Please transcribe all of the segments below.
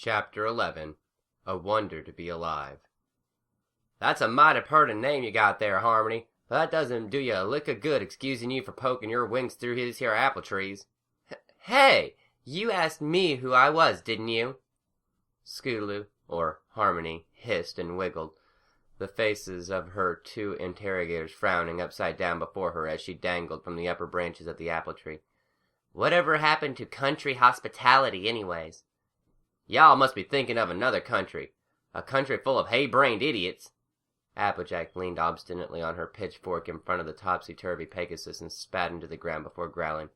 Chapter 11. A Wonder to Be Alive. That's a mighty purty name you got there, Harmony, but that doesn't do you a lick of good excusing you for poking your wings through his here apple trees. Hey, you asked me who I was, didn't you? Scootaloo, or Harmony, hissed and wiggled, the faces of her two interrogators frowning upside down before her as she dangled from the upper branches of the apple tree. Whatever happened to country hospitality anyways? Y'all must be thinking of another country. A country full of hay-brained idiots. Applejack leaned obstinately on her pitchfork in front of the topsy-turvy Pegasus and spat into the ground before growling.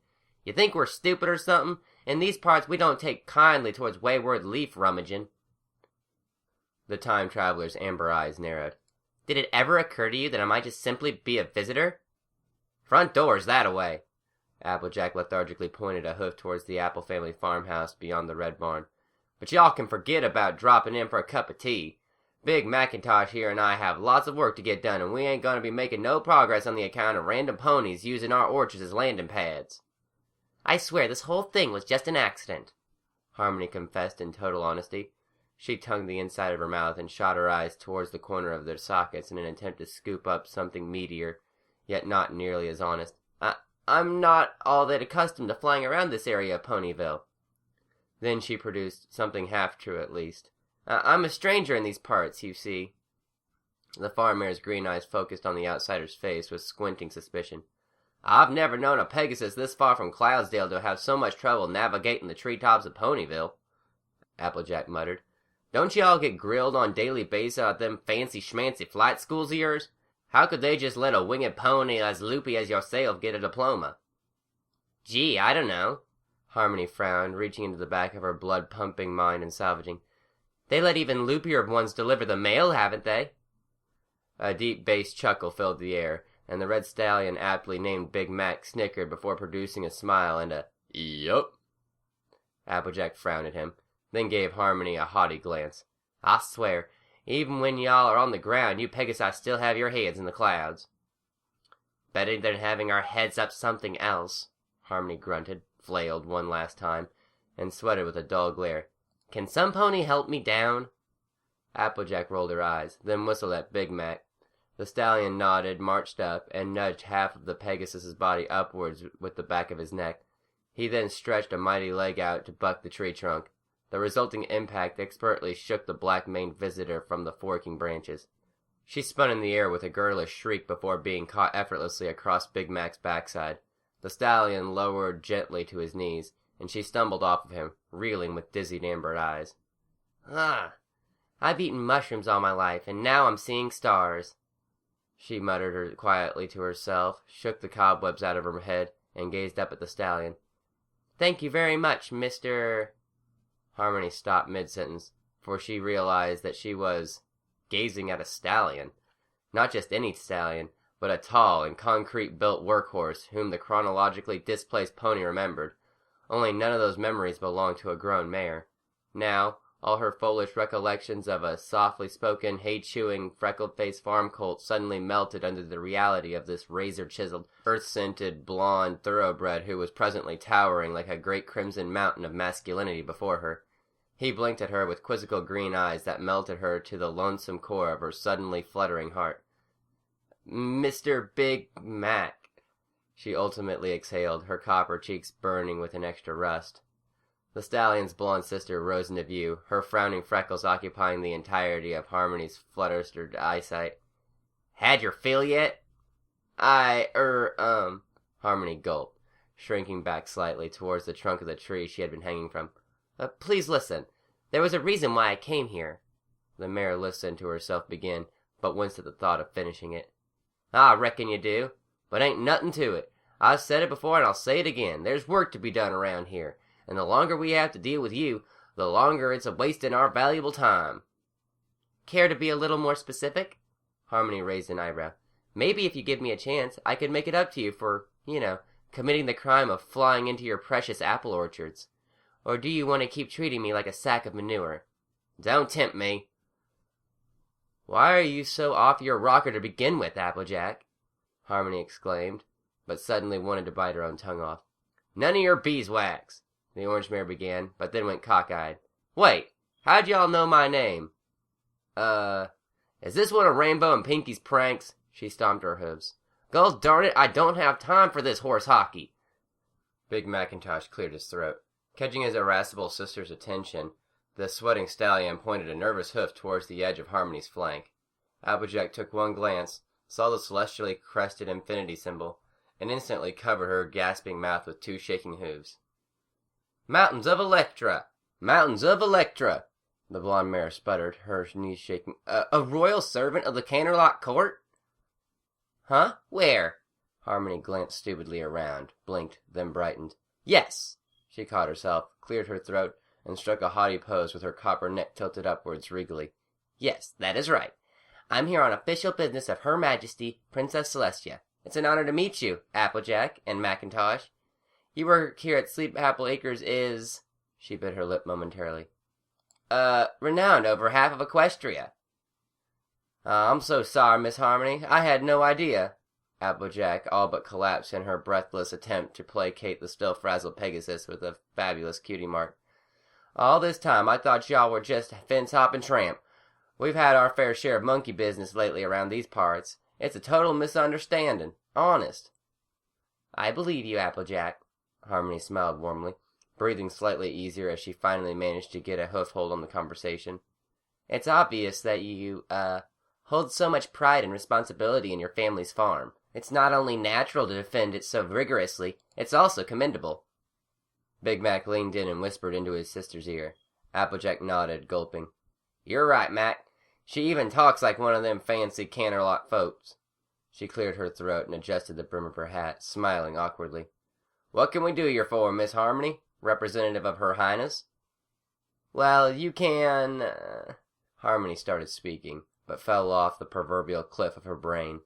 You think we're stupid or something? In these parts we don't take kindly towards wayward leaf rummaging. The time traveler's amber eyes narrowed. Did it ever occur to you that I might just simply be a visitor? Front door's that-a-way. Applejack lethargically pointed a hoof towards the Apple family farmhouse beyond the red barn. But y'all can forget about dropping in for a cup of tea. Big Macintosh here and I have lots of work to get done, and we ain't gonna be making no progress on the account of random ponies using our orchards as landing pads. I swear this whole thing was just an accident, Harmony confessed in total honesty. She tongued the inside of her mouth and shot her eyes towards the corner of their sockets in an attempt to scoop up something meatier, yet not nearly as honest. I'm not all that accustomed to flying around this area of Ponyville. Then she produced something half-true at least. I'm a stranger in these parts, you see. The farm-mare's green eyes focused on the outsider's face with squinting suspicion. I've never known a Pegasus this far from Cloudsdale to have so much trouble navigating the treetops of Ponyville, Applejack muttered. Don't you all get grilled on daily basis at them fancy-schmancy flight schools of yours? How could they just let a winged pony as loopy as yourself get a diploma? Gee, I don't know. Harmony frowned, reaching into the back of her blood-pumping mind and salvaging. They let even loopier ones deliver the mail, haven't they? A deep bass chuckle filled the air, and the red stallion aptly named Big Mac snickered before producing a smile and a yup. Applejack frowned at him, then gave Harmony a haughty glance. I swear, even when y'all are on the ground, you Pegasus still have your heads in the clouds. Better than having our heads up something else, Harmony grunted, flailed one last time, and sweated with a dull glare. Can some pony help me down? Applejack rolled her eyes, then whistled at Big Mac. The stallion nodded, marched up, and nudged half of the Pegasus's body upwards with the back of his neck. He then stretched a mighty leg out to buck the tree trunk. The resulting impact expertly shook the black-maned visitor from the forking branches. She spun in the air with a girlish shriek before being caught effortlessly across Big Mac's backside. The stallion lowered gently to his knees, and she stumbled off of him, reeling with dizzied amber eyes. I've eaten mushrooms all my life, and now I'm seeing stars. She muttered quietly to herself, shook the cobwebs out of her head, and gazed up at the stallion. Thank you very much, Mr. Harmony stopped mid-sentence, for she realized that she was gazing at a stallion. Not just any stallion, but a tall and concrete-built workhorse whom the chronologically displaced pony remembered. Only none of those memories belonged to a grown mare. Now, all her foolish recollections of a softly-spoken, hay-chewing, freckled-faced farm colt suddenly melted under the reality of this razor-chiseled, earth-scented, blonde thoroughbred who was presently towering like a great crimson mountain of masculinity before her. He blinked at her with quizzical green eyes that melted her to the lonesome core of her suddenly fluttering heart. Mr. Big Mac, she ultimately exhaled, her copper cheeks burning with an extra rust. The stallion's blonde sister rose into view, her frowning freckles occupying the entirety of Harmony's flustered eyesight. Had your fill yet? Harmony gulped, shrinking back slightly towards the trunk of the tree she had been hanging from. Please listen. There was a reason why I came here. The mare listened to herself begin, but winced at the thought of finishing it. I reckon you do, but ain't nothing to it. I've said it before and I'll say it again. There's work to be done around here, and the longer we have to deal with you, the longer it's a-wasting our valuable time. Care to be a little more specific? Harmony raised an eyebrow. Maybe if you give me a chance, I could make it up to you for, committing the crime of flying into your precious apple orchards. Or do you want to keep treating me like a sack of manure? Don't tempt me. Why are you so off your rocker to begin with, Applejack? Harmony exclaimed, but suddenly wanted to bite her own tongue off. None of your beeswax, the orange mare began, but then went cockeyed. Wait, How'd y'all know my name? Is this one of Rainbow and Pinky's pranks? She stomped her hooves. Gosh darn it, I don't have time for this horse hockey. Big Macintosh cleared his throat. Catching his irascible sister's attention, the sweating stallion pointed a nervous hoof towards the edge of Harmony's flank. Applejack took one glance, saw the celestially crested infinity symbol, and instantly covered her gasping mouth with two shaking hooves. Mountains of Electra! Mountains of Electra! The blonde mare sputtered, her knees shaking. A royal servant of the Canterlot court? Huh? Where? Harmony glanced stupidly around, blinked, then brightened. Yes! She caught herself, cleared her throat, and struck a haughty pose with her copper neck tilted upwards regally. Yes, that is right. I'm here on official business of Her Majesty, Princess Celestia. It's an honor to meet you, Applejack and Macintosh. Your work here at Sleep Apple Acres is... She bit her lip momentarily. Renowned over half of Equestria. I'm so sorry, Miss Harmony. I had no idea. Applejack all but collapsed in her breathless attempt to placate the still frazzled Pegasus with a fabulous cutie mark. All this time I thought y'all were just a fence-hopping tramp. We've had our fair share of monkey business lately around these parts. It's a total misunderstanding. Honest. I believe you, Applejack. Harmony smiled warmly, breathing slightly easier as she finally managed to get a hoofhold on the conversation. It's obvious that you, hold so much pride and responsibility in your family's farm. It's not only natural to defend it so rigorously, it's also commendable. Big Mac leaned in and whispered into his sister's ear. Applejack nodded, gulping. You're right, Mac. She even talks like one of them fancy Canterlot folks. She cleared her throat and adjusted the brim of her hat, smiling awkwardly. What can we do you for, Miss Harmony, representative of Her Highness? Well, you can... Harmony started speaking, but fell off the proverbial cliff of her brain.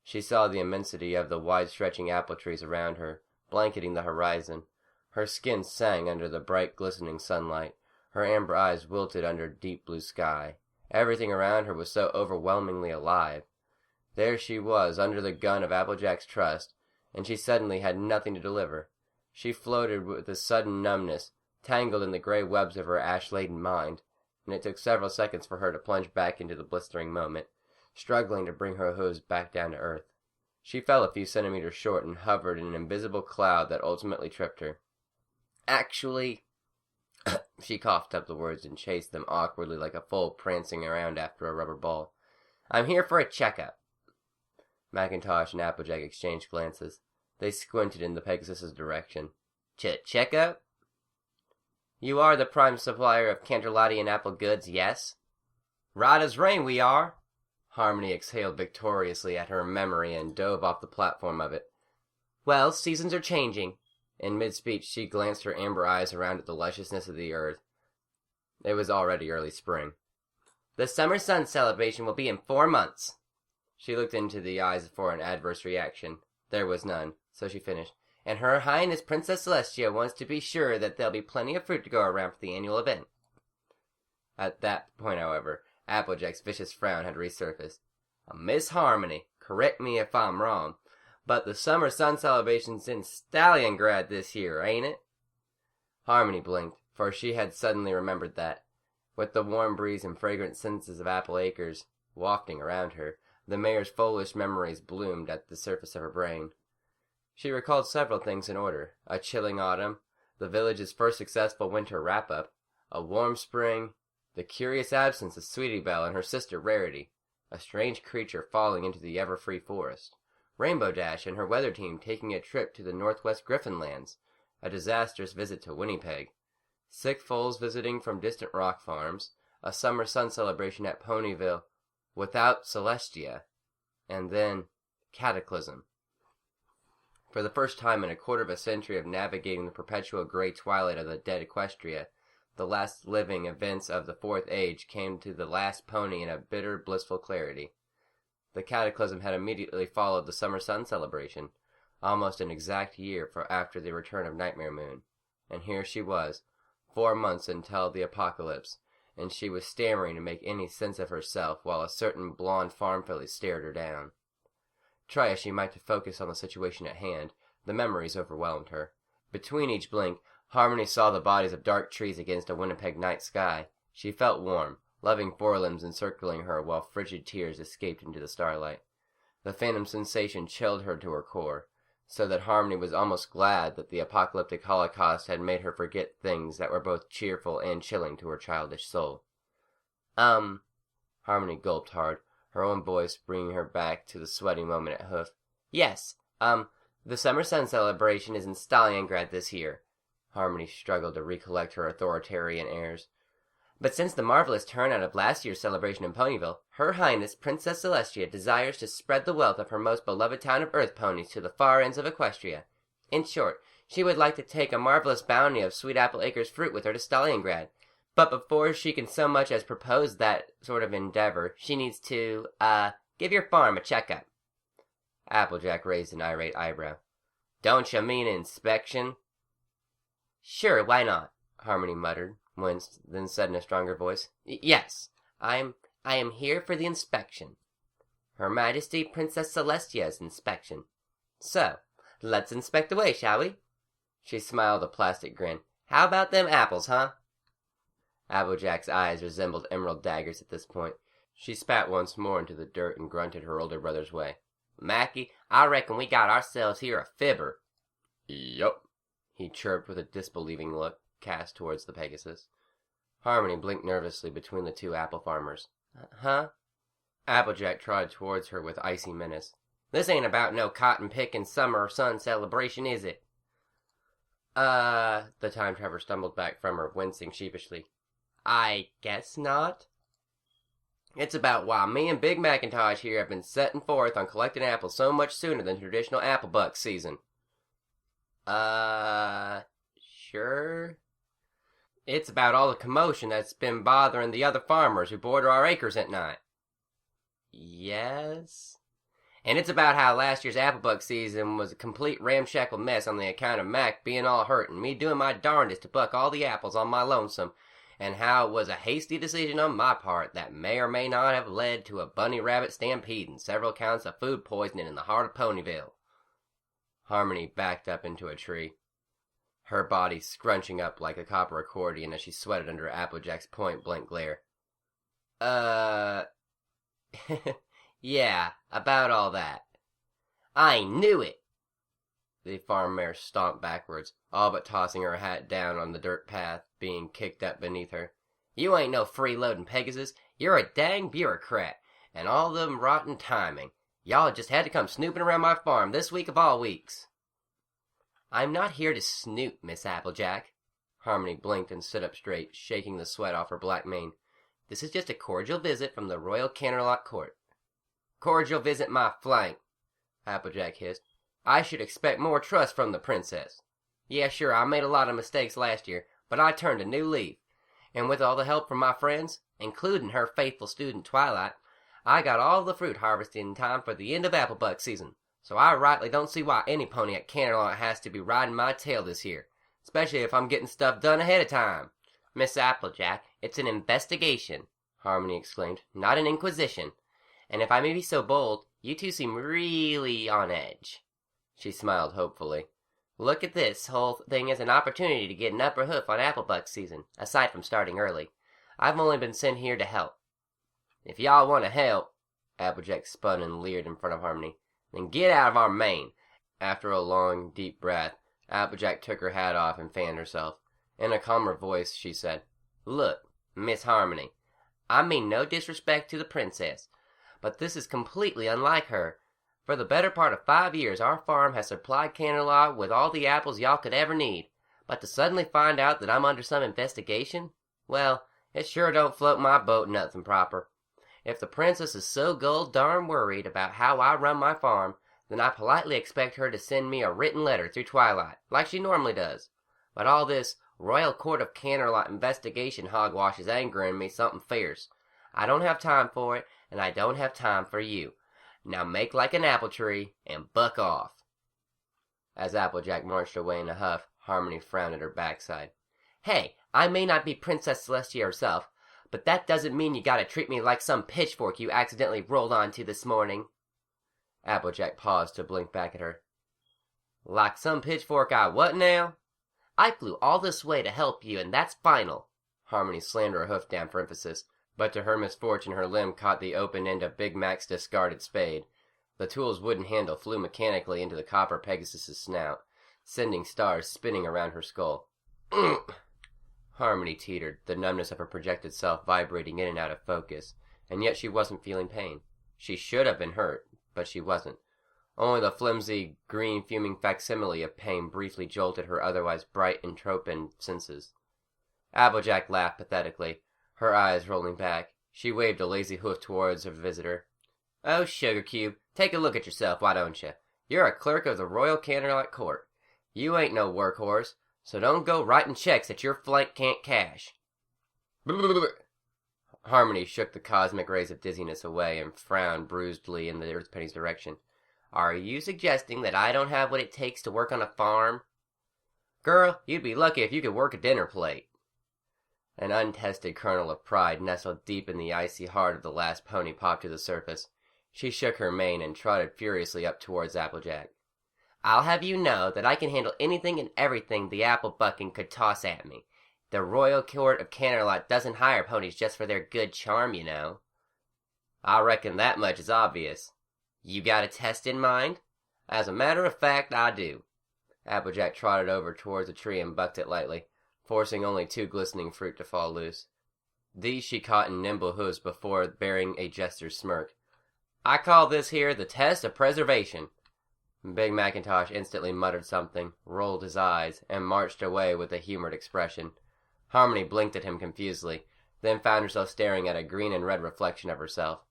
She saw the immensity of the wide-stretching apple trees around her, blanketing the horizon. Her skin sang under the bright, glistening sunlight. Her amber eyes wilted under deep blue sky. Everything around her was so overwhelmingly alive. There she was, under the gun of Applejack's trust, and she suddenly had nothing to deliver. She floated with a sudden numbness, tangled in the gray webs of her ash-laden mind, and it took several seconds for her to plunge back into the blistering moment, struggling to bring her hooves back down to earth. She fell a few centimeters short and hovered in an invisible cloud that ultimately tripped her. Actually... She coughed up the words and chased them awkwardly like a foal prancing around after a rubber ball. I'm here for a checkup. Macintosh and Applejack exchanged glances. They squinted in the Pegasus's direction. Checkup? You are the prime supplier of Canterlotian apple goods, yes? Right as rain we are. Harmony exhaled victoriously at her memory and dove off the platform of it. Well, seasons are changing. In mid-speech, she glanced her amber eyes around at the lusciousness of the earth. It was already early spring. The summer sun celebration will be in 4 months. She looked into the eyes for an adverse reaction. There was none, so she finished. And Her Highness Princess Celestia wants to be sure that there'll be plenty of fruit to go around for the annual event. At that point, however, Applejack's vicious frown had resurfaced. Miss Harmony, correct me if I'm wrong, but the summer sun celebration's in Stalingrad this year, ain't it? Harmony blinked, for she had suddenly remembered that. With the warm breeze and fragrant senses of Apple Acres wafting around her, the mayor's foolish memories bloomed at the surface of her brain. She recalled several things in order. A chilling autumn, the village's first successful winter wrap-up, a warm spring, the curious absence of Sweetie Belle and her sister Rarity, a strange creature falling into the ever-free forest, Rainbow Dash and her weather team taking a trip to the Northwest Griffinlands, a disastrous visit to Winnipeg, sick foals visiting from distant rock farms, a summer sun celebration at Ponyville without Celestia, and then Cataclysm. For the first time in a quarter of a century of navigating the perpetual gray twilight of the dead Equestria, the last living events of the Fourth Age came to the last pony in a bitter, blissful clarity. The Cataclysm had immediately followed the summer sun celebration, almost an exact year after the return of Nightmare Moon. And here she was, 4 months until the apocalypse, and she was stammering to make any sense of herself while a certain blonde farm filly stared her down. Try as she might to focus on the situation at hand, the memories overwhelmed her. Between each blink, Harmony saw the bodies of dark trees against a Winnipeg night sky. She felt warm, loving forelimbs encircling her while frigid tears escaped into the starlight. The phantom sensation chilled her to her core, so that Harmony was almost glad that the apocalyptic holocaust had made her forget things that were both cheerful and chilling to her childish soul. Harmony gulped hard, her own voice bringing her back to the sweaty moment at Hoof. Yes, the Summer Sun celebration is in Stalingrad this year. Harmony struggled to recollect her authoritarian airs. But since the marvelous turnout of last year's celebration in Ponyville, Her Highness Princess Celestia desires to spread the wealth of her most beloved town of Earth ponies to the far ends of Equestria. In short, she would like to take a marvelous bounty of Sweet Apple Acres fruit with her to Stalingrad. But before she can so much as propose that sort of endeavor, she needs to, give your farm a checkup. Applejack raised an irate eyebrow. Don't you mean inspection? Sure, why not? Harmony muttered, then said in a stronger voice. Yes, I am here for the inspection. Her Majesty Princess Celestia's inspection. So, let's inspect away, shall we? She smiled a plastic grin. How about them apples, huh? Applejack's eyes resembled emerald daggers at this point. She spat once more into the dirt and grunted her older brother's way. Mackie, I reckon we got ourselves here a fibber. Yup, he chirped with a disbelieving look cast towards the Pegasus. Harmony blinked nervously between the two apple farmers. Huh? Applejack trotted towards her with icy menace. This ain't about no cotton-picking summer sun celebration, is it? The time traveler stumbled back from her, wincing sheepishly. I guess not. It's about why me and Big Macintosh here have been setting forth on collecting apples so much sooner than traditional apple buck season. Sure? It's about all the commotion that's been bothering the other farmers who border our acres at night. Yes? And it's about how last year's apple buck season was a complete ramshackle mess on the account of Mac being all hurt and me doing my darndest to buck all the apples on my lonesome, and how it was a hasty decision on my part that may or may not have led to a bunny rabbit stampede and several counts of food poisoning in the heart of Ponyville. Harmony backed up into a tree, her body scrunching up like a copper accordion as she sweated under Applejack's point-blank glare. Yeah, about all that. I knew it! The farm mare stomped backwards, all but tossing her hat down on the dirt path being kicked up beneath her. You ain't no freeloading Pegasus, you're a dang bureaucrat, and all them rotten timing. Y'all just had to come snooping around my farm this week of all weeks. I'm not here to snoop, Miss Applejack. Harmony blinked and stood up straight, shaking the sweat off her black mane. This is just a cordial visit from the Royal Canterlot Court. Cordial visit my flank, Applejack hissed. I should expect more trust from the princess. Yeah, sure, I made a lot of mistakes last year, but I turned a new leaf. And with all the help from my friends, including her faithful student Twilight, I got all the fruit harvested in time for the end of apple buck season. So I rightly don't see why any pony at Canterlot has to be riding my tail this year, especially if I'm getting stuff done ahead of time. Miss Applejack, it's an investigation, Harmony exclaimed, not an inquisition. And if I may be so bold, you two seem really on edge. She smiled hopefully. Look at this whole thing as an opportunity to get an upper hoof on apple buck season, aside from starting early. I've only been sent here to help. If y'all want to help, Applejack spun and leered in front of Harmony, then get out of our mane. After a long, deep breath, Applejack took her hat off and fanned herself. In a calmer voice, she said, Look, Miss Harmony, I mean no disrespect to the princess, but this is completely unlike her. For the better part of 5 years, our farm has supplied Canterlot with all the apples y'all could ever need. But to suddenly find out that I'm under some investigation? Well, it sure don't float my boat nothing proper. If the princess is so gold darn worried about how I run my farm, then I politely expect her to send me a written letter through Twilight, like she normally does. But all this Royal Court of Canterlot investigation hogwash is angering me something fierce. I don't have time for it, and I don't have time for you. Now make like an apple tree and buck off. As Applejack marched away in a huff, Harmony frowned at her backside. Hey, I may not be Princess Celestia herself, but that doesn't mean you gotta treat me like some pitchfork you accidentally rolled onto this morning. Applejack paused to blink back at her. Like some pitchfork I what now? I flew all this way to help you, and that's final. Harmony slammed her hoof down for emphasis, but to her misfortune her limb caught the open end of Big Mac's discarded spade. The tool's wooden handle flew mechanically into the copper Pegasus's snout, sending stars spinning around her skull. Harmony teetered, the numbness of her projected self vibrating in and out of focus, and yet she wasn't feeling pain. She should have been hurt, but she wasn't. Only the flimsy, green, fuming facsimile of pain briefly jolted her otherwise bright and tropin senses. Applejack laughed pathetically, her eyes rolling back. She waved a lazy hoof towards her visitor. "Oh, Sugar Cube, take a look at yourself, why don't you? You're a clerk of the Royal Candlelight Court. You ain't no workhorse, so don't go writing checks that your flank can't cash." Harmony shook the cosmic rays of dizziness away and frowned bruisedly in the Earth Penny's direction. "Are you suggesting that I don't have what it takes to work on a farm? Girl, you'd be lucky if you could work a dinner plate." An untested kernel of pride nestled deep in the icy heart of the last pony popped to the surface. She shook her mane and trotted furiously up towards Applejack. "I'll have you know that I can handle anything and everything the apple-bucking could toss at me. The Royal Court of Canterlot doesn't hire ponies just for their good charm, you know." "I reckon that much is obvious." "You got a test in mind?" "As a matter of fact, I do." Applejack trotted over towards a tree and bucked it lightly, forcing only 2 glistening fruit to fall loose. These she caught in nimble hooves before bearing a jester's smirk. "I call this here the test of preservation." Big Macintosh instantly muttered something, rolled his eyes, and marched away with a humored expression. Harmony blinked at him confusedly, then found herself staring at a green and red reflection of herself.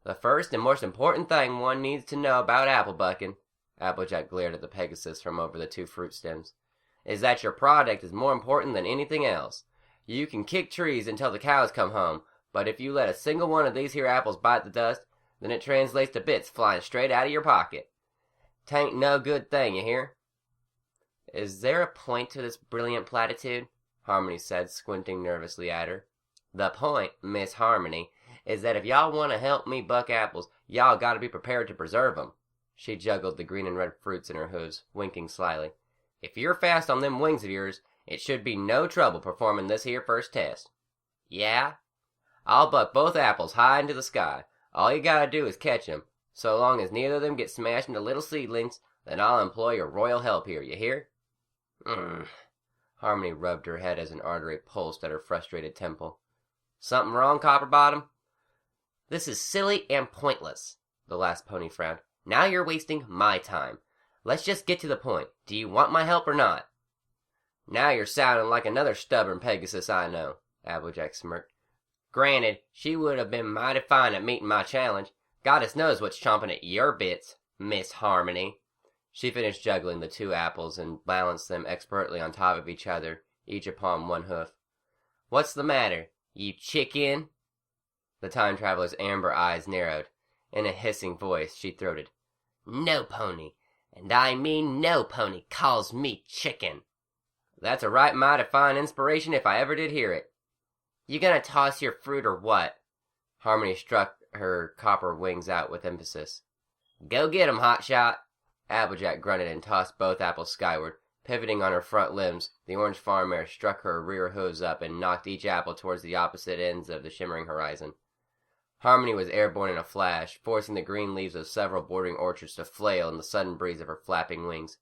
"The first and most important thing one needs to know about apple bucking," Applejack glared at the Pegasus from over the 2 fruit stems, "is that your product is more important than anything else. You can kick trees until the cows come home, but if you let a single one of these here apples bite the dust, then it translates to bits flying straight out of your pocket. 'Tain't no good thing, you hear?" "Is there a point to this brilliant platitude?" Harmony said, squinting nervously at her. "The point, Miss Harmony, is that if y'all want to help me buck apples, y'all got to be prepared to preserve 'em." She juggled the green and red fruits in her hooves, winking slyly. "If you're fast on them wings of yours, it should be no trouble performing this here first test." "Yeah?" "I'll buck both apples high into the sky. All you gotta do is catch 'em. So long as neither of them get smashed into little seedlings, then I'll employ your royal help here, you hear?" Harmony rubbed her head as an artery pulsed at her frustrated temple. "Something wrong, Copperbottom?" "This is silly and pointless." The last pony frowned. "Now you're wasting my time. Let's just get to the point. Do you want my help or not?" "Now you're sounding like another stubborn Pegasus I know," Applejack smirked. "Granted, she would have been mighty fine at meeting my challenge. Goddess knows what's chomping at your bits, Miss Harmony." She finished juggling the 2 apples and balanced them expertly on top of each other, each upon 1 hoof. "What's the matter, you chicken?" The time traveler's amber eyes narrowed. In a hissing voice, she throated, "No pony, and I mean no pony, calls me chicken." "That's a right mighty fine inspiration if I ever did hear it." "You gonna toss your fruit or what?" Harmony struck her copper wings out with emphasis. "Go get 'em, hotshot." Applejack grunted and tossed both apples skyward. Pivoting on her front limbs, the orange farm mare struck her rear hooves up and knocked each apple towards the opposite ends of the shimmering horizon. Harmony was airborne in a flash, forcing the green leaves of several bordering orchards to flail in the sudden breeze of her flapping wings.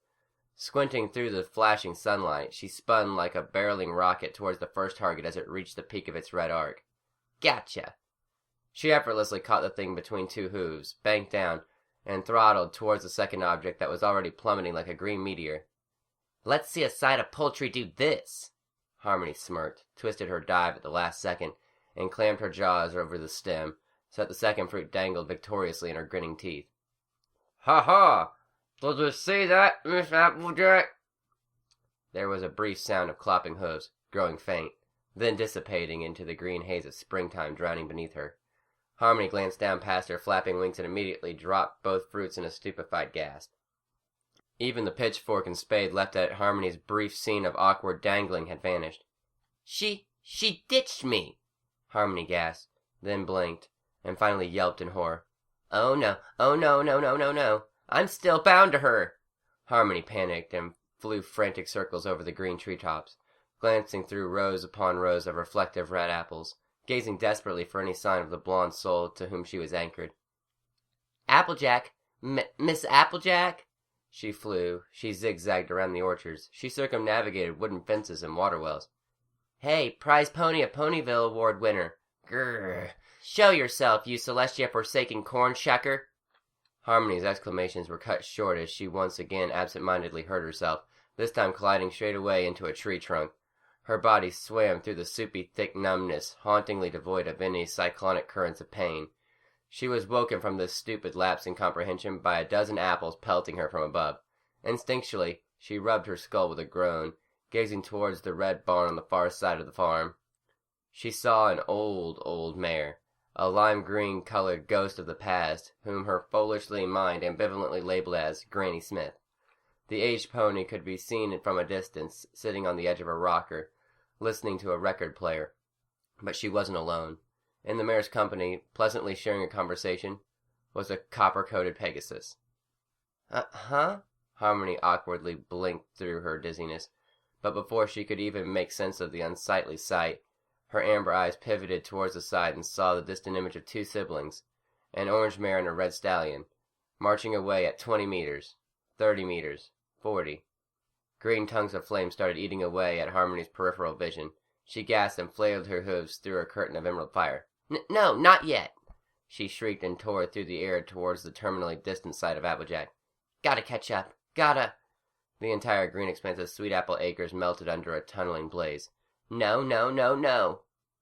Squinting through the flashing sunlight, she spun like a barreling rocket towards the first target as it reached the peak of its red arc. "Gotcha!" She effortlessly caught the thing between 2 hooves, banked down, and throttled towards the second object that was already plummeting like a green meteor. "Let's see a side of poultry do this." Harmony smirked, twisted her dive at the last second, and clamped her jaws over the stem, so that the second fruit dangled victoriously in her grinning teeth. "Ha ha! Did you see that, Miss Applejack?" There was a brief sound of clopping hooves, growing faint, then dissipating into the green haze of springtime drowning beneath her. Harmony glanced down past her flapping wings and immediately dropped both fruits in a stupefied gasp. Even the pitchfork and spade left at Harmony's brief scene of awkward dangling had vanished. She ditched me!" Harmony gasped, then blinked, and finally yelped in horror. "Oh no, no. I'm still bound to her!" Harmony panicked and flew frantic circles over the green treetops. glancing through rows upon rows of reflective red apples, gazing desperately for any sign of the blonde soul to whom she was anchored. Applejack! Miss Applejack! She flew. She zigzagged around the orchards. She circumnavigated wooden fences and water wells. Hey, prize pony of Ponyville Award winner. Grrr. Show yourself, you Celestia forsaken corn shucker. Harmony's exclamations were cut short as she once again absent-mindedly hurt herself, this time colliding straight away into a tree trunk. Her body swam through the soupy, thick numbness, hauntingly devoid of any cyclonic currents of pain. She was woken from this stupid lapse in comprehension by a dozen apples pelting her from above. Instinctually, she rubbed her skull with a groan, gazing towards the red barn on the far side of the farm. She saw an old mare, a lime-green-colored ghost of the past, whom her foolishly mind ambivalently labeled as Granny Smith. The aged pony could be seen from a distance, sitting on the edge of a rocker, listening to a record player. But she wasn't alone. In the mare's company, pleasantly sharing a conversation, was a copper-coated Pegasus. Huh? Harmony awkwardly blinked through her dizziness, but before she could even make sense of the unsightly sight, her amber eyes pivoted towards the side and saw the distant image of two siblings, an orange mare and a red stallion, marching away at 20 meters, 30 meters, 40. Green tongues of flame started eating away at Harmony's peripheral vision. She gasped and flailed her hooves through a curtain of emerald fire. No, not yet! She shrieked and tore through the air towards the terminally distant side of Applejack. Gotta catch up. Gotta... The entire green expanse of sweet apple acres melted under a tunneling blaze. No.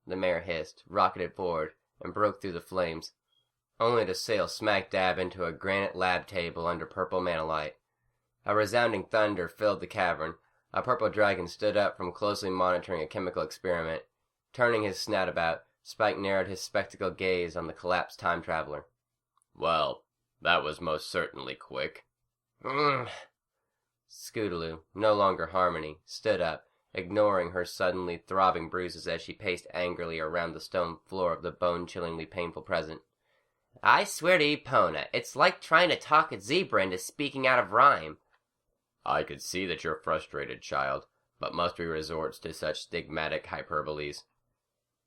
The mare hissed, rocketed forward, and broke through the flames, only to sail smack dab into a granite lab table under purple mantelite. A resounding thunder filled the cavern. A purple dragon stood up from closely monitoring a chemical experiment. Turning his snout about, Spike narrowed his spectacled gaze on the collapsed time traveler. Well, that was most certainly quick. Scootaloo, no longer Harmony, stood up, ignoring her suddenly throbbing bruises as she paced angrily around the stone floor of the bone-chillingly painful present. I swear to Epona, it's like trying to talk a zebra into speaking out of rhyme. I could see that you're frustrated, child, but must we resort to such stigmatic hyperboles?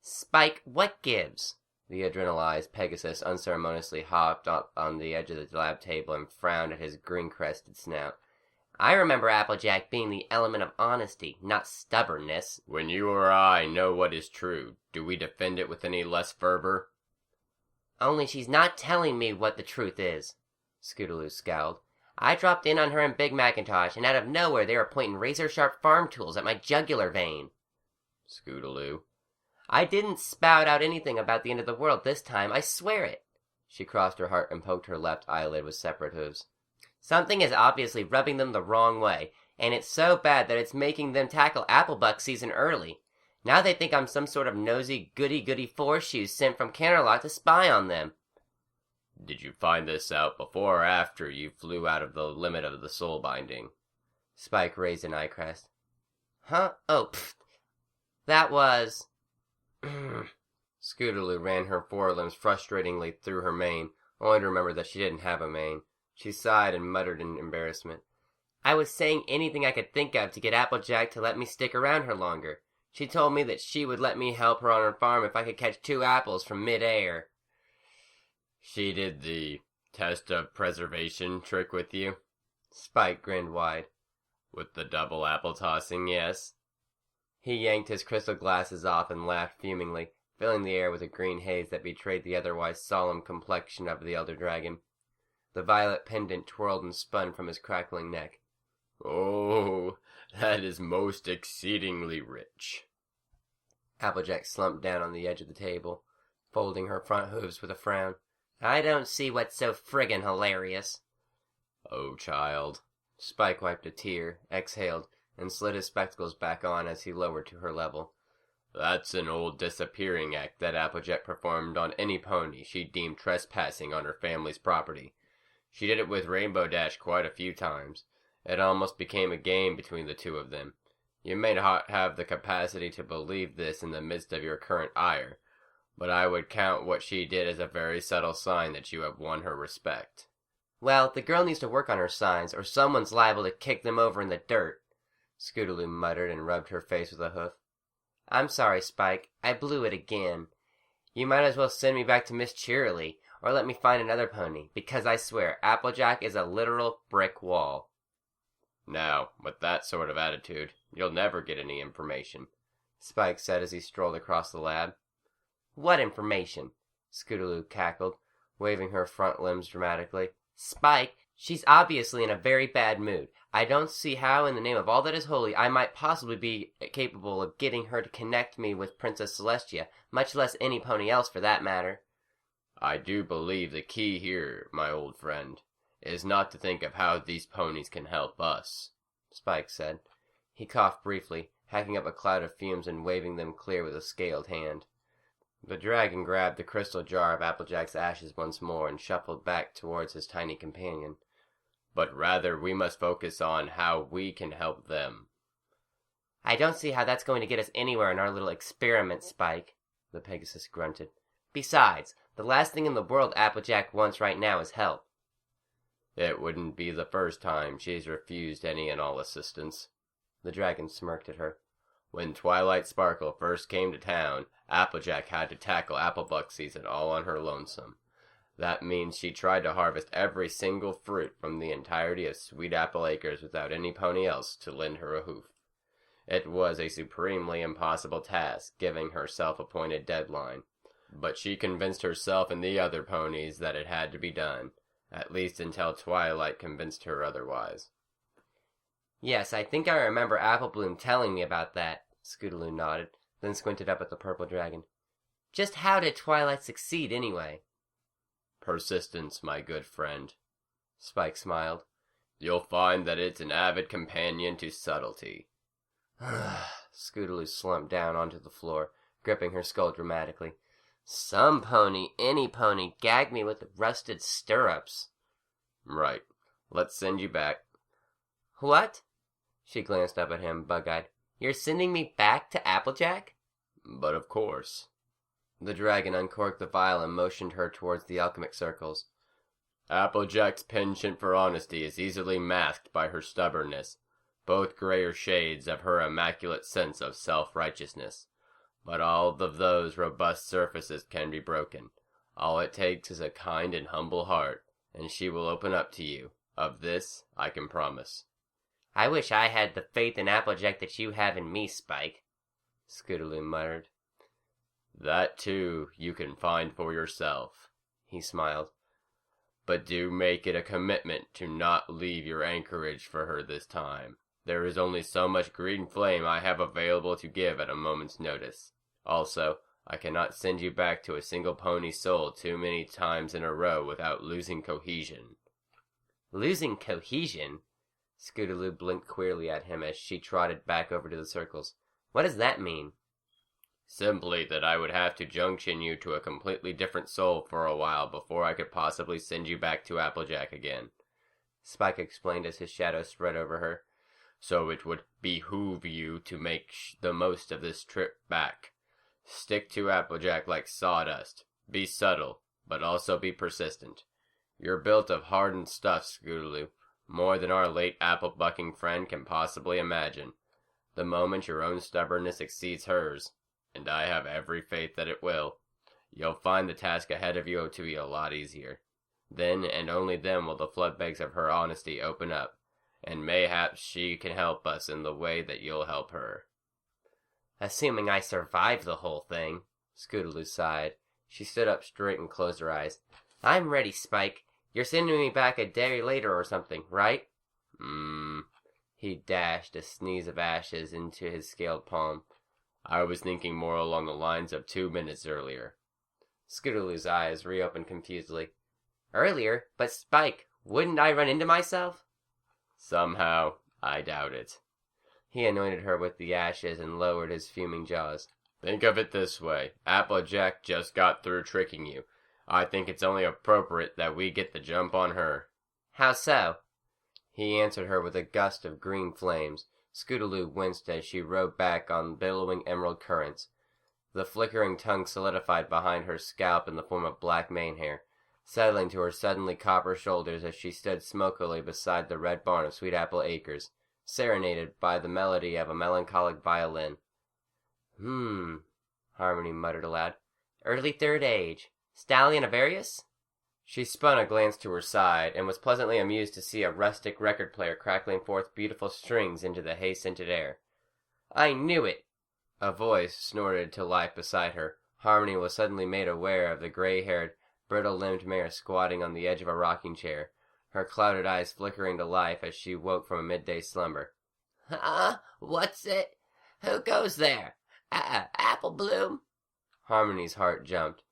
Spike, what gives? The adrenalized Pegasus unceremoniously hopped up on the edge of the lab table and frowned at his green-crested snout. I remember Applejack being the element of honesty, not stubbornness. When you or I know what is true, do we defend it with any less fervor? Only she's not telling me what the truth is, Scootaloo scowled. I dropped in on her and Big Macintosh, and out of nowhere they were pointing razor-sharp farm tools at my jugular vein. Scootaloo. I didn't spout out anything about the end of the world this time, I swear it. She crossed her heart and poked her left eyelid with separate hooves. Something is obviously rubbing them the wrong way, and it's so bad that it's making them tackle Applebuck season early. Now they think I'm some sort of nosy goody-goody four-shoes sent from Canterlot to spy on them. Did you find this out before or after you flew out of the limit of the soul binding? Spike raised an eye crest. Huh? Oh, pfft. That was... Scootaloo ran her forelimbs frustratingly through her mane, only to remember that she didn't have a mane. She sighed and muttered in embarrassment. I was saying anything I could think of to get Applejack to let me stick around her longer. She told me that she would let me help her on her farm if I could catch 2 apples from mid-air. She did the test of preservation trick with you? Spike grinned wide. With the double apple tossing, yes? He yanked his crystal glasses off and laughed fumingly, filling the air with a green haze that betrayed the otherwise solemn complexion of the elder dragon. The violet pendant twirled and spun from his crackling neck. Oh, that is most exceedingly rich. Applejack slumped down on the edge of the table, folding her front hooves with a frown. I don't see what's so friggin' hilarious. Oh, child. Spike wiped a tear, exhaled, and slid his spectacles back on as he lowered to her level. That's an old disappearing act that Applejack performed on any pony she deemed trespassing on her family's property. She did it with Rainbow Dash quite a few times. It almost became a game between the two of them. You may not have the capacity to believe this in the midst of your current ire, but I would count what she did as a very subtle sign that you have won her respect. Well, the girl needs to work on her signs, or someone's liable to kick them over in the dirt. Scootaloo muttered and rubbed her face with a hoof. I'm sorry, Spike. I blew it again. You might as well send me back to Miss Cheerilee, or let me find another pony, because I swear, Applejack is a literal brick wall. Now, with that sort of attitude, you'll never get any information, Spike said as he strolled across the lab. What information? Scootaloo cackled, waving her front limbs dramatically. Spike, she's obviously in a very bad mood. I don't see how, in the name of all that is holy, I might possibly be capable of getting her to connect me with Princess Celestia, much less any pony else for that matter. I do believe the key here, my old friend, is not to think of how these ponies can help us, Spike said. He coughed briefly, hacking up a cloud of fumes and waving them clear with a scaled hand. The dragon grabbed the crystal jar of Applejack's ashes once more and shuffled back towards his tiny companion. But rather we must focus on how we can help them. I don't see how that's going to get us anywhere in our little experiment, Spike, the Pegasus grunted. Besides, the last thing in the world Applejack wants right now is help. It wouldn't be the first time she's refused any and all assistance. The dragon smirked at her. When Twilight Sparkle first came to town, Applejack had to tackle Applebuck season all on her lonesome. That means she tried to harvest every single fruit from the entirety of Sweet Apple Acres without any pony else to lend her a hoof. It was a supremely impossible task, giving her self-appointed deadline. But she convinced herself and the other ponies that it had to be done, at least until Twilight convinced her otherwise. Yes, I think I remember Applebloom telling me about that, Scootaloo nodded, then squinted up at the purple dragon. Just how did Twilight succeed, anyway? Persistence, my good friend, Spike smiled. You'll find that it's an avid companion to subtlety. Scootaloo slumped down onto the floor, gripping her skull dramatically. Some pony, any pony, gagged me with rusted stirrups. Right. Let's send you back. What? She glanced up at him, bug-eyed. You're sending me back to Applejack? But of course. The dragon uncorked the vial and motioned her towards the alchemic circles. Applejack's penchant for honesty is easily masked by her stubbornness, both grayer shades of her immaculate sense of self-righteousness. But all of those robust surfaces can be broken. All it takes is a kind and humble heart, and she will open up to you. Of this, I can promise. I wish I had the faith in Applejack that you have in me, Spike, Scootaloo muttered. That, too, you can find for yourself, he smiled. But do make it a commitment to not leave your anchorage for her this time. There is only so much green flame I have available to give at a moment's notice. Also, I cannot send you back to a single pony soul too many times in a row without losing cohesion. Losing cohesion? Scootaloo blinked queerly at him as she trotted back over to the circles. What does that mean? Simply that I would have to junction you to a completely different soul for a while before I could possibly send you back to Applejack again, Spike explained as his shadow spread over her. So it would behoove you to make the most of this trip back. Stick to Applejack like sawdust. Be subtle, but also be persistent. You're built of hardened stuff, Scootaloo, more than our late apple-bucking friend can possibly imagine. The moment your own stubbornness exceeds hers, and I have every faith that it will, you'll find the task ahead of you to be a lot easier. Then and only then will the floodgates of her honesty open up, and mayhaps she can help us in the way that you'll help her. Assuming I survive the whole thing, Scootaloo sighed. She stood up straight and closed her eyes. I'm ready, Spike. You're sending me back a day later or something, right? He dashed a sneeze of ashes into his scaled palm. I was thinking more along the lines of 2 minutes earlier. Scootaloo's eyes reopened confusedly. Earlier? But Spike, wouldn't I run into myself? Somehow, I doubt it. He anointed her with the ashes and lowered his fuming jaws. Think of it this way. Applejack just got through tricking you. I think it's only appropriate that we get the jump on her. How so? He answered her with a gust of green flames. Scootaloo winced as she rode back on billowing emerald currents. The flickering tongue solidified behind her scalp in the form of black mane hair, settling to her suddenly copper shoulders as she stood smokily beside the red barn of Sweet Apple Acres, serenaded by the melody of a melancholic violin. Harmony muttered aloud. Early third age. Stallion of Arius? She spun a glance to her side, and was pleasantly amused to see a rustic record player crackling forth beautiful strings into the hay-scented air. I knew it! A voice snorted to life beside her. Harmony was suddenly made aware of the gray-haired, brittle-limbed mare squatting on the edge of a rocking chair, her clouded eyes flickering to life as she woke from a midday slumber. What's it? Who goes there? Apple Bloom? Harmony's heart jumped.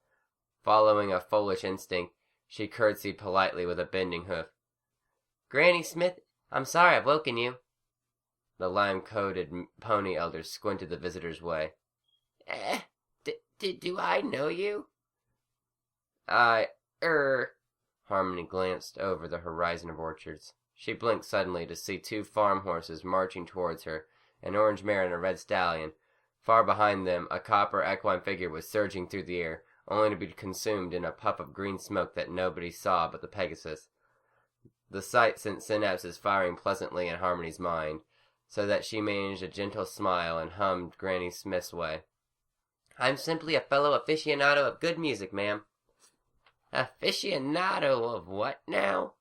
Following a foolish instinct, she curtsied politely with a bending hoof. Granny Smith, I'm sorry I've woken you. The lime-coated pony elder squinted the visitor's way. Do I know you? Harmony glanced over the horizon of orchards. She blinked suddenly to see 2 farm horses marching towards her, an orange mare and a red stallion. Far behind them, a copper equine figure was surging through the air, only to be consumed in a puff of green smoke that nobody saw but the Pegasus. The sight sent synapses firing pleasantly in Harmony's mind, so that she managed a gentle smile and hummed Granny Smith's way. I'm simply a fellow aficionado of good music, ma'am. Aficionado of what now?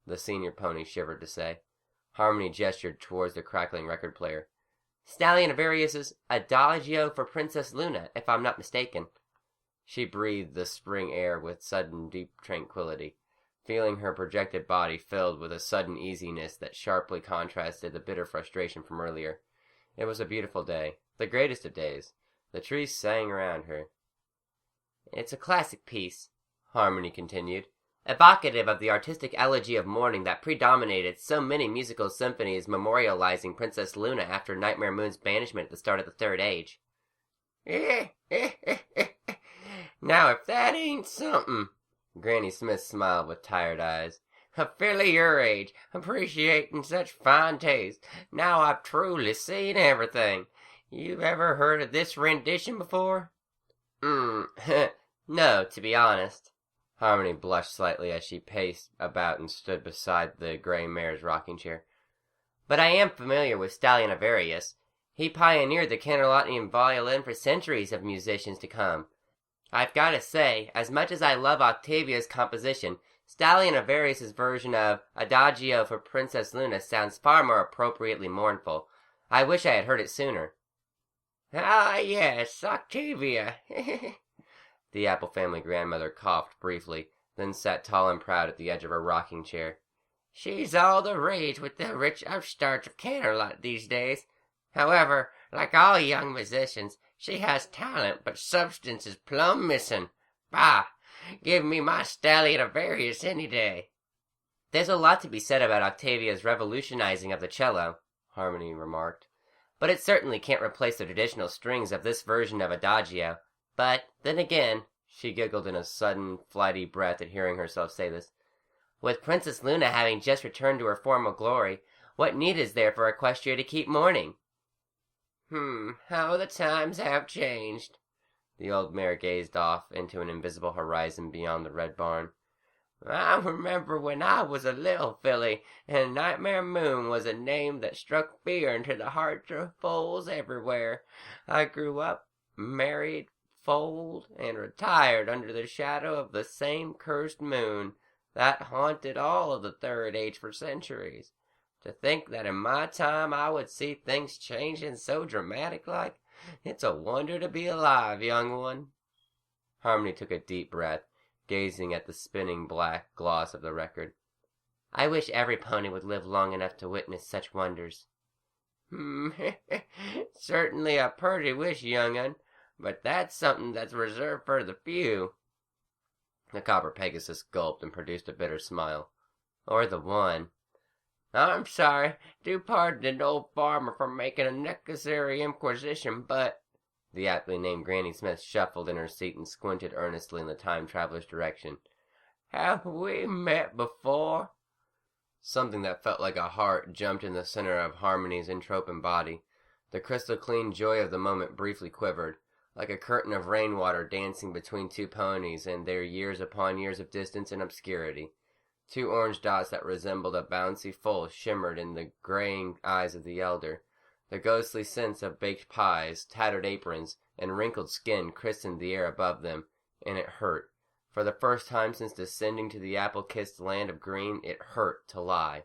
The senior pony shivered to say. Harmony gestured towards the crackling record player. Stallion of Arius's Adagio for Princess Luna, if I'm not mistaken. She breathed the spring air with sudden deep tranquility, feeling her projected body filled with a sudden easiness that sharply contrasted the bitter frustration from earlier. It was a beautiful day, the greatest of days. The trees sang around her. It's a classic piece, Harmony continued, evocative of the artistic elegy of mourning that predominated so many musical symphonies memorializing Princess Luna after Nightmare Moon's banishment at the start of the Third Age. Now if that ain't something, Granny Smith smiled with tired eyes. A filly your age, appreciating such fine taste. Now I've truly seen everything. You've ever heard of this rendition before? No, to be honest. Harmony blushed slightly as she paced about and stood beside the gray mare's rocking chair. But I am familiar with Stallion of Arius. He pioneered the Canterlottian violin for centuries of musicians to come. I've got to say, as much as I love Octavia's composition, Stallion of Arius's version of Adagio for Princess Luna sounds far more appropriately mournful. I wish I had heard it sooner. Ah, yes, Octavia. The Apple family grandmother coughed briefly, then sat tall and proud at the edge of her rocking chair. She's all the rage with the rich upstarts of Canterlot these days. However, like all young musicians, she has talent, but substance is plumb missing. Bah! Give me my Stallion of Arius any day. There's a lot to be said about Octavia's revolutionizing of the cello, Harmony remarked. But it certainly can't replace the traditional strings of this version of Adagio. But, then again, she giggled in a sudden, flighty breath at hearing herself say this, with Princess Luna having just returned to her former glory, what need is there for Equestria to keep mourning? How the times have changed. The old mare gazed off into an invisible horizon beyond the red barn. I remember when I was a little filly, and Nightmare Moon was a name that struck fear into the hearts of foals everywhere. I grew up, married, foaled, and retired under the shadow of the same cursed moon that haunted all of the Third Age for centuries. To think that in my time I would see things changing so dramatic-like, it's a wonder to be alive, young one. Harmony took a deep breath, gazing at the spinning black gloss of the record. I wish every pony would live long enough to witness such wonders. Certainly a purty wish, young un, but that's something that's reserved for the few. The copper Pegasus gulped and produced a bitter smile. Or the one. I'm sorry, do pardon an old farmer for making a necessary inquisition, but... The aptly named Granny Smith shuffled in her seat and squinted earnestly in the time-traveler's direction. Have we met before? Something that felt like a heart jumped in the center of Harmony's entroping body. The crystal-clean joy of the moment briefly quivered, like a curtain of rainwater dancing between two ponies and their years upon years of distance and obscurity. Two orange dots that resembled a bouncy foal shimmered in the graying eyes of the elder. The ghostly scents of baked pies, tattered aprons, and wrinkled skin christened the air above them, and it hurt. For the first time since descending to the apple-kissed land of green, it hurt to lie.